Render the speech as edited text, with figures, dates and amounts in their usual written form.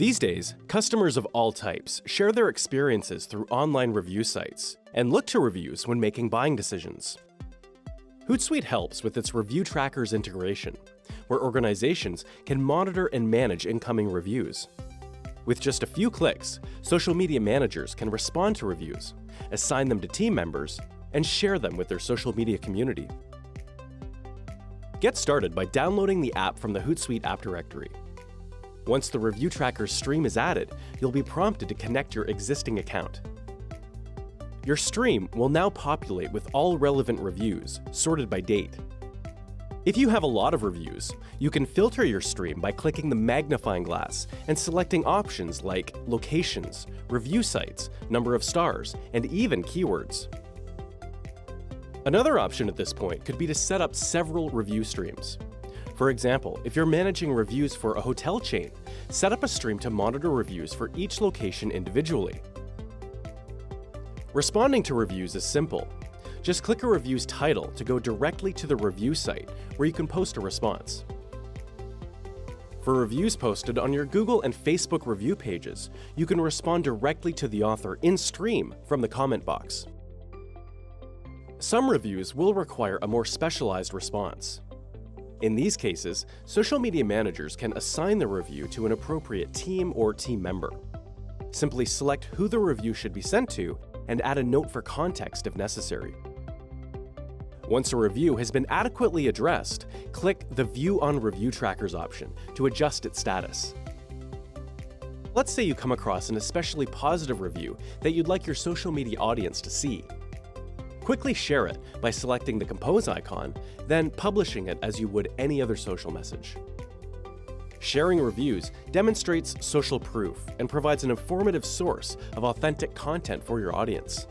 These days, customers of all types share their experiences through online review sites and look to reviews when making buying decisions. Hootsuite helps with its ReviewTrackers integration, where organizations can monitor and manage incoming reviews. With just a few clicks, social media managers can respond to reviews, assign them to team members, and share them with their social media community. Get started by downloading the app from the Hootsuite app directory. Once the ReviewTrackers stream is added, you'll be prompted to connect your existing account. Your stream will now populate with all relevant reviews, sorted by date. If you have a lot of reviews, you can filter your stream by clicking the magnifying glass and selecting options like locations, review sites, number of stars, and even keywords. Another option at this point could be to set up several review streams. For example, if you're managing reviews for a hotel chain, set up a stream to monitor reviews for each location individually. Responding to reviews is simple. Just click a review's title to go directly to the review site, where you can post a response. For reviews posted on your Google and Facebook review pages, you can respond directly to the author in-stream from the comment box. Some reviews will require a more specialized response. In these cases, social media managers can assign the review to an appropriate team or team member. Simply select who the review should be sent to and add a note for context if necessary. Once a review has been adequately addressed, click the View on ReviewTrackers option to adjust its status. Let's say you come across an especially positive review that you'd like your social media audience to see. Quickly share it by selecting the compose icon, then publishing it as you would any other social message. Sharing reviews demonstrates social proof and provides an informative source of authentic content for your audience.